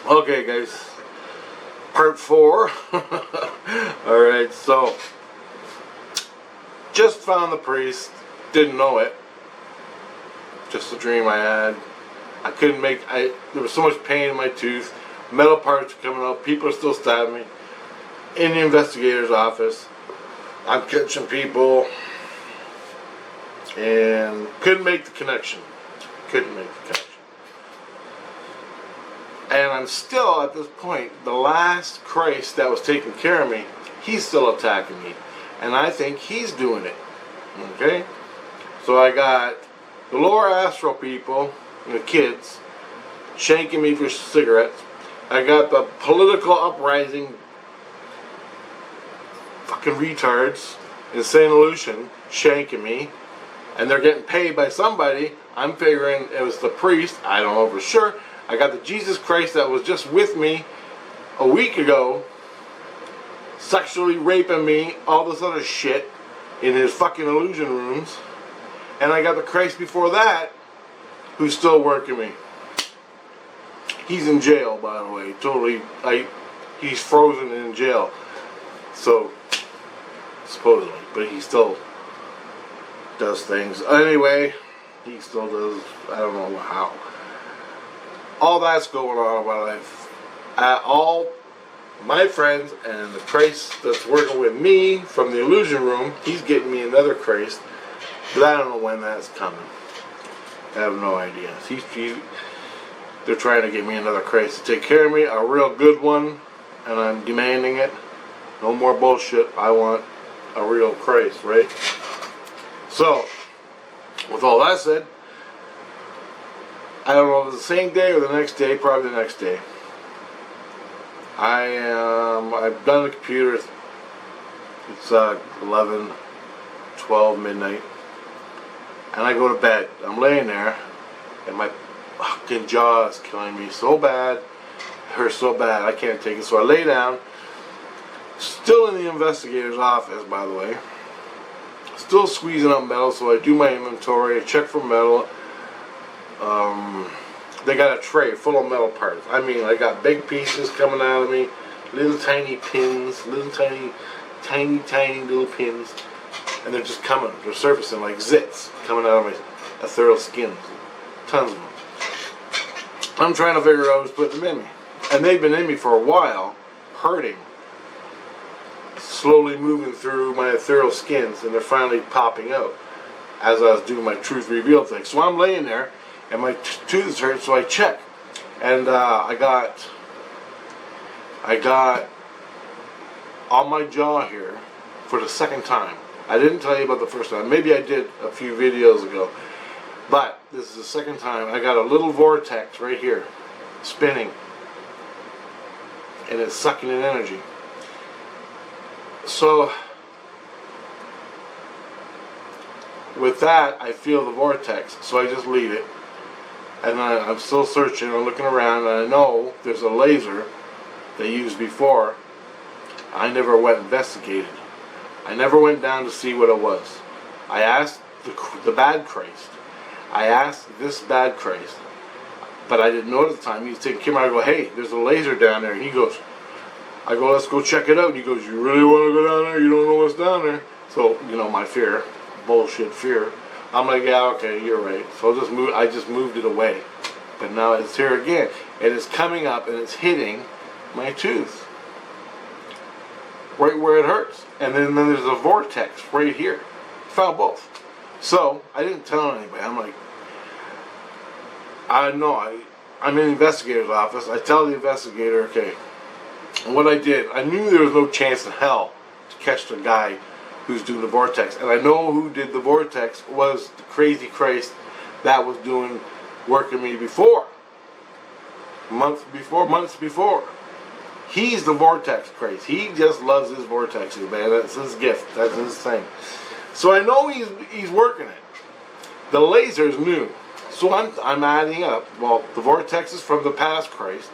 Okay, guys, part 4. Alright, so just found the priest, didn't know it, just a dream I had. I couldn't make, there was so much pain in my tooth, metal parts were coming out, people are still stabbing me. In the investigator's office, I'm catching people, and couldn't make the connection. And I'm still, at this point, the last Christ that was taking care of me, he's still attacking me. And I think he's doing it. Okay? So I got the lower astral people, the kids, shanking me for cigarettes. I got the political uprising fucking retards in St. Lucian shanking me. And they're getting paid by somebody. I'm figuring it was the priest. I don't know for sure. I got the Jesus Christ that was just with me a week ago, sexually raping me, all this other shit, in his fucking illusion rooms. And I got the Christ before that, who's still working me. He's in jail, by the way. Totally, he's frozen in jail. So, supposedly. But he still does things. Anyway, he still does, I don't know how. All that's going on in my life. All my friends and the Christ that's working with me from the illusion room, he's getting me another Christ, but I don't know when that's coming. I have no idea. They're trying to get me another Christ to take care of me, a real good one, and I'm demanding it. No more bullshit. I want a real Christ, right? So, with all that said, I don't know if it's the same day or the next day, probably the next day. I've done the computer. It's 11, 12 midnight. And I go to bed. I'm laying there and my fucking jaw is killing me so bad. It hurts so bad, I can't take it. So I lay down, still in the investigator's office, by the way. Still squeezing up metal, so I do my inventory, I check for metal. They got a tray full of metal parts. I mean, I got big pieces coming out of me, little tiny pins, little tiny little pins, and they're just coming, they're surfacing like zits coming out of my ethereal skin. Tons of them. I'm trying to figure out who's putting them in me. And they've been in me for a while, hurting, slowly moving through my ethereal skins, and they're finally popping out as I was doing my truth reveal thing. So I'm laying there, and my tooth is hurting, so I check. And I got on my jaw here for the second time. I didn't tell you about the first time. Maybe I did a few videos ago. But this is the second time. I got a little vortex right here, spinning. And it's sucking in energy. So, with that, I feel the vortex, so I just leave it. And I'm still searching, I'm looking around, and I know there's a laser they used before. I never went investigated. I never went down to see what it was. I asked the bad Christ. I asked this bad Christ, but I didn't know at the time. He was taking care of me. I go, hey, there's a laser down there. And he goes, I go, let's go check it out. And he goes, you really want to go down there? You don't know what's down there. So, you know, my fear, bullshit fear. I'm like, yeah, okay, you're right. So I just moved it away. But now it's here again. And it's coming up and it's hitting my tooth. Right where it hurts. And then there's a vortex right here. Found both. So, I didn't tell anybody. I'm like, I'm in the investigator's office. I tell the investigator, okay. And what I did, I knew there was no chance in hell to catch the guy who's doing the vortex. And I know who did the vortex was the crazy Christ that was working me before. Months before. He's the vortex Christ. He just loves his vortexes, man. That's his gift. That's his thing. So I know he's working it. The laser's new. So I'm adding up. Well, the vortex is from the past Christ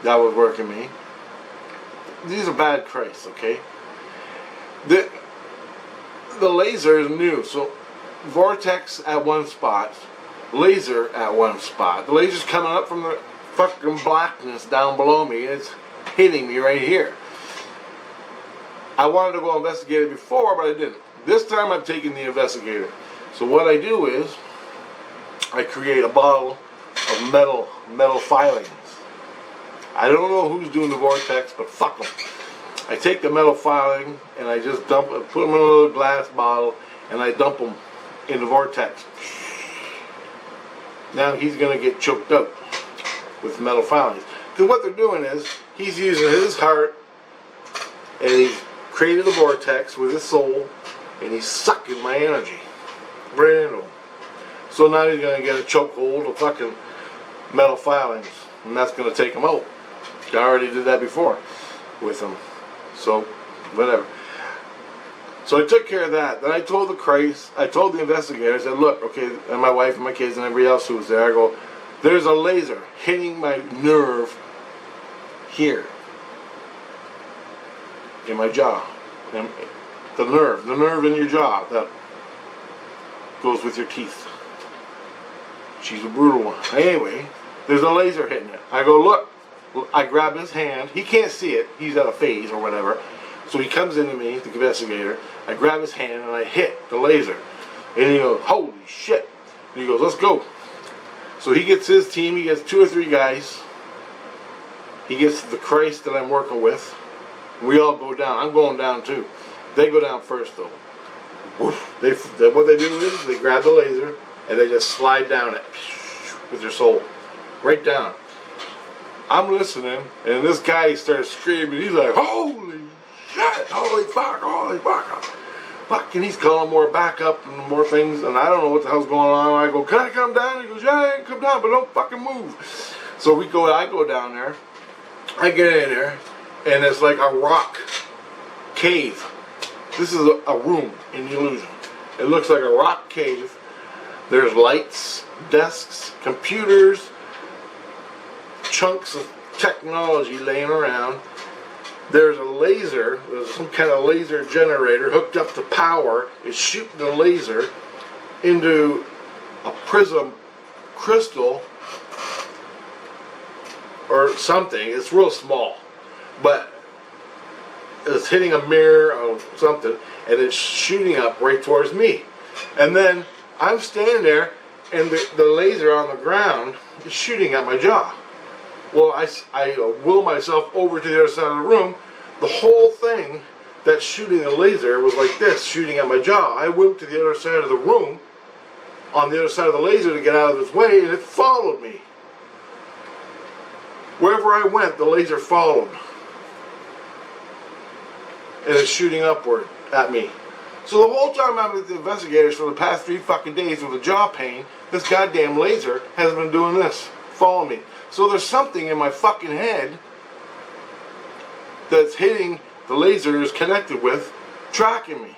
that was working me. These are bad Christs, okay? The laser is new, so vortex at one spot, laser at one spot. The laser's coming up fucking blackness down below me. It's hitting me right here. I wanted to go investigate it before, but I didn't. This time I'm taking the investigator. So what I do is, I create a bottle of metal filings. I don't know who's doing the vortex, but fuck them. I take the metal filing and I just put them in a little glass bottle, and I dump them in the vortex. Now he's gonna get choked up with metal filings. Because what they're doing is, he's using his heart, and he's created a vortex with his soul, and he's sucking my energy right into him. So now he's gonna get a chokehold of fucking metal filings, and that's gonna take him out. I already did that before with him. So, whatever. So I took care of that. Then I told the investigator, I said, look, okay, and my wife and my kids and everybody else who was there, I go, there's a laser hitting my nerve here in my jaw. And the nerve in your jaw that goes with your teeth. She's a brutal one. Anyway, there's a laser hitting it. I go, look. I grab his hand. He can't see it. He's at a phase or whatever. So he comes into me, the investigator. I grab his hand and I hit the laser. And he goes, holy shit. And he goes, let's go. So he gets his team. He gets 2 or 3 guys. He gets the Christ that I'm working with. We all go down. I'm going down too. They go down first though. What they do is they grab the laser and they just slide down it with their soul. Right down. I'm listening, and this guy starts screaming. He's like, holy shit, holy fuck. Fuck, and he's calling more backup and more things, and I don't know what the hell's going on. I go, can I come down? He goes, yeah, I can come down, but don't fucking move. So I go down there, I get in there, and it's like a rock cave. This is a room in the illusion. It looks like a rock cave. There's lights, desks, computers, chunks of technology laying around. There's a laser, there's some kind of laser generator hooked up to power. It's shooting the laser into a prism crystal or something. It's real small, but it's hitting a mirror or something, and it's shooting up right towards me. And then I'm standing there, and the laser on the ground is shooting at my jaw. Well, I will myself over to the other side of the room. The whole thing that's shooting the laser was like this, shooting at my jaw. I went to the other side of the room, on the other side of the laser to get out of its way, and it followed me. Wherever I went, the laser followed. And it's shooting upward at me. So the whole time I'm with the investigators for the past 3 fucking days with the jaw pain, this goddamn laser has been doing this, following me. So there's something in my fucking head that's hitting the laser is connected with, tracking me.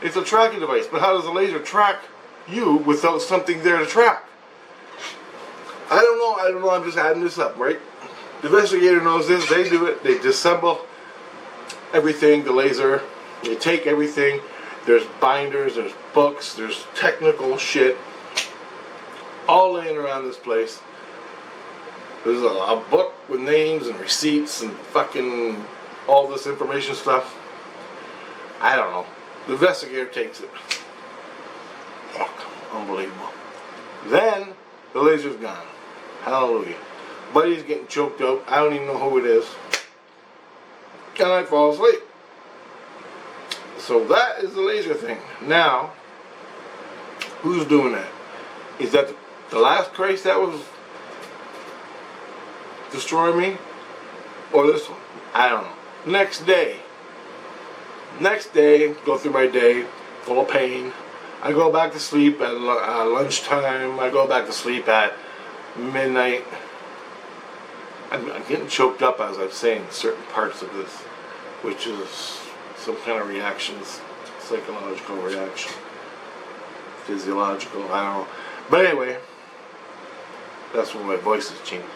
It's a tracking device, but how does the laser track you without something there to track? I don't know, I'm just adding this up, right? The investigator knows this, they do it, they disassemble everything, the laser, they take everything, there's binders, there's books, there's technical shit, all laying around this place. There's a book with names and receipts and fucking all this information stuff. I don't know. The investigator takes it. Fuck. Unbelievable. Then, the laser's gone. Hallelujah. Buddy's getting choked out. I don't even know who it is. And I fall asleep. So that is the laser thing. Now, who's doing that? Is that the last Christ that was destroying me? Or this one? I don't know. Next day, go through my day full of pain. I go back to sleep at lunchtime. I go back to sleep at midnight. I'm getting choked up as I'm saying certain parts of this, which is some kind of reactions, psychological reaction, physiological, I don't know. But anyway, that's when my voice is changing.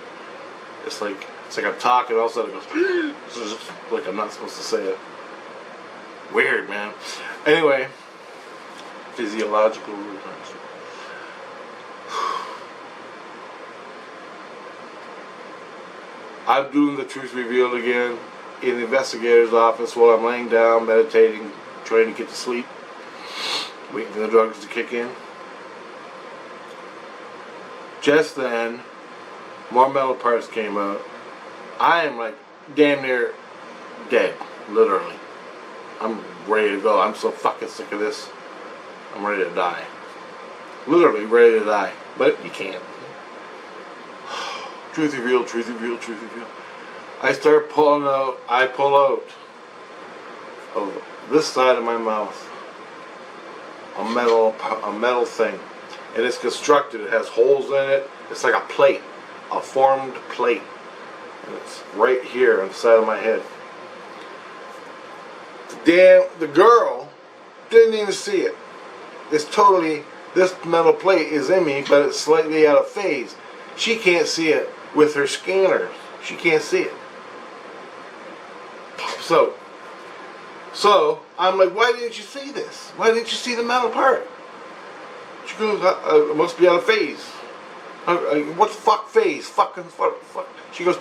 It's like I'm talking, all of a sudden it goes, like I'm not supposed to say it. Weird, man. Anyway, physiological reaction. I'm doing the truth revealed again in the investigator's office while I'm laying down, meditating, trying to get to sleep, waiting for the drugs to kick in. Just then, more metal parts came out. I am like damn near dead, literally. I'm ready to go. I'm so fucking sick of this. I'm ready to die. Literally ready to die. But you can't. Truth revealed, truth revealed, truth revealed. I start pulling out, I pull out of this side of my mouth a metal thing. And it's constructed, it has holes in it. It's like a plate, a formed plate. And it's right here on the side of my head. The girl didn't even see it. This metal plate is in me, but it's slightly out of phase. She can't see it with her scanners. She can't see it. So I'm like, why didn't you see this? Why didn't you see the metal part? She goes, it must be out of phase. What's fuck phase? Fuck. She goes,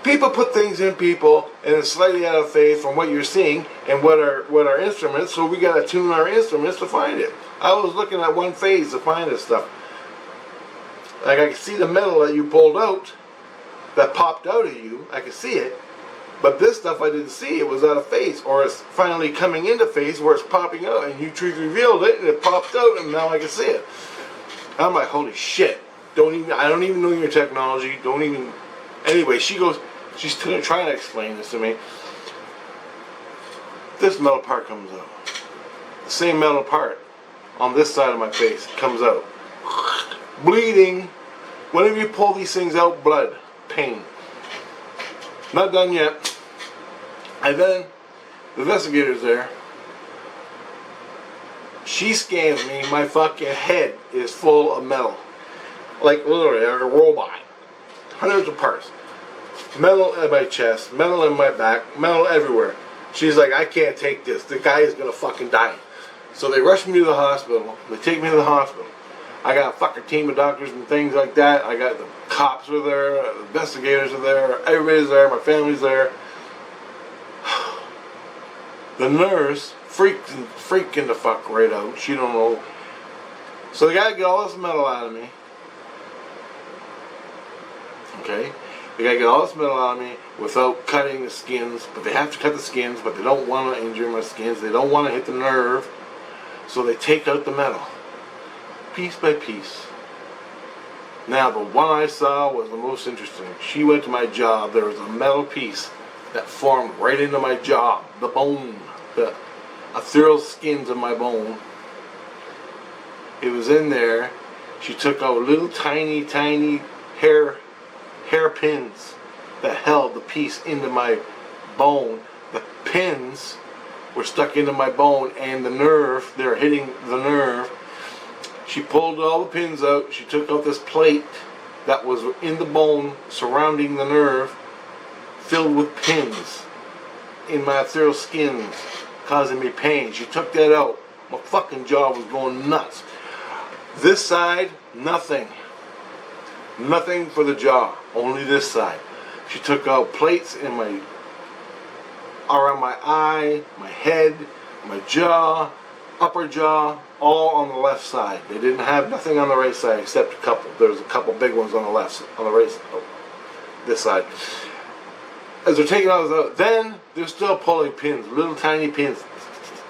people put things in people and it's slightly out of phase from what you're seeing and what our instruments, so we gotta tune our instruments to find it. I was looking at one phase to find this stuff. Like I can see the metal that you pulled out, that popped out of you, I can see it. But this stuff I didn't see, it was out of phase, or it's finally coming into phase where it's popping out, and you truth revealed it, and it popped out, and now I can see it. I'm like, holy shit! I don't even know your technology. Anyway, she's trying to explain this to me. This metal part comes out. The same metal part on this side of my face comes out, bleeding. Whenever you pull these things out, blood, pain. Not done yet. And then the investigator's there. She scans me. My fucking head is full of metal. Like literally, like a robot. Hundreds of parts. Metal in my chest, metal in my back, metal everywhere. She's like, I can't take this. The guy is gonna fucking die. So they rush me to the hospital. They take me to the hospital. I got a fucking team of doctors and things like that. I got the cops are there, the investigators are there, everybody's there, my family's there. The nurse freaking the fuck right out. She don't know. So they gotta get all this metal out of me. Okay? They gotta get all this metal out of me without cutting the skins, but they have to cut the skins, but they don't want to injure my skins. They don't want to hit the nerve. So they take out the metal. Piece by piece. Now the one I saw was the most interesting. She went to my jaw. There was a metal piece that formed right into my jaw. The bone. The ethereal skins of my bone. It was in there. She took out little tiny hair pins that held the piece into my bone. The pins were stuck into my bone and the nerve, they're hitting the nerve. She pulled all the pins out. She took out this plate that was in the bone surrounding the nerve, filled with pins in my ethereal skins, causing me pain. She took that out. My fucking jaw was going nuts. This side, nothing. Nothing for the jaw. Only this side. She took out plates in around my eye, my head, my jaw, upper jaw, all on the left side. They didn't have nothing on the right side except a couple. There was a couple big ones on the left, on the right, this side. As they're taking all this out, then they're still pulling pins, little tiny pins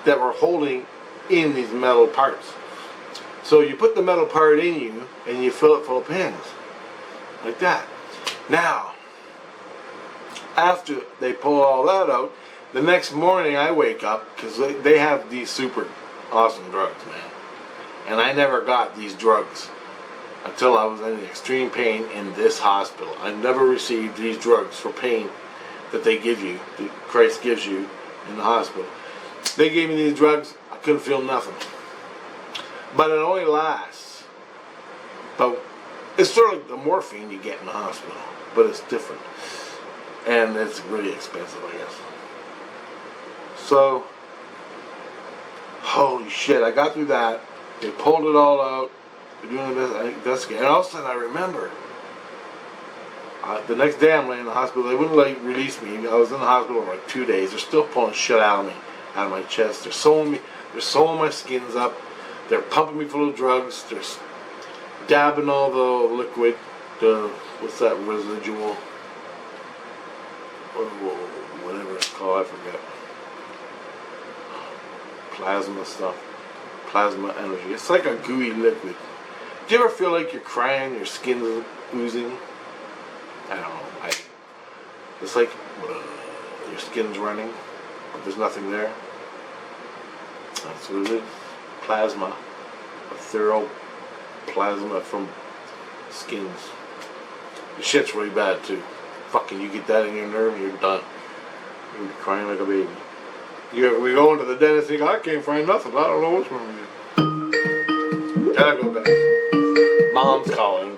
that were holding in these metal parts. So you put the metal part in you and you fill it full of pins. Like that. Now, after they pull all that out, the next morning I wake up, because they have these super awesome drugs, man. And I never got these drugs until I was in extreme pain in this hospital. I never received these drugs for pain that they give you, that Christ gives you in the hospital. They gave me these drugs, I couldn't feel nothing. But it only lasts. But it's sort of like the morphine you get in the hospital, but it's different. And it's really expensive, I guess. So, holy shit, I got through that. They pulled it all out. They're doing this, and all of a sudden I remember The next day I'm laying in the hospital. They wouldn't release me. I was in the hospital for like 2 days. They're still pulling shit out of me, out of my chest. They're sewing me. They're sewing my skins up. They're pumping me full of drugs. They're dabbing all the liquid. What's that residual? Whatever it's called, I forget. Plasma stuff. Plasma energy. It's like a gooey liquid. Do you ever feel like you're crying, your skin's oozing? I don't know. It's like your skin's running, but there's nothing there. That's what it is. Plasma. A thorough plasma from skins. The shit's really bad too. Fucking, you get that in your nerve and you're done. You'll be crying like a baby. We go into the dentist and you go, I can't find nothing. I don't know what's wrong with you. Gotta go back. Mom's calling.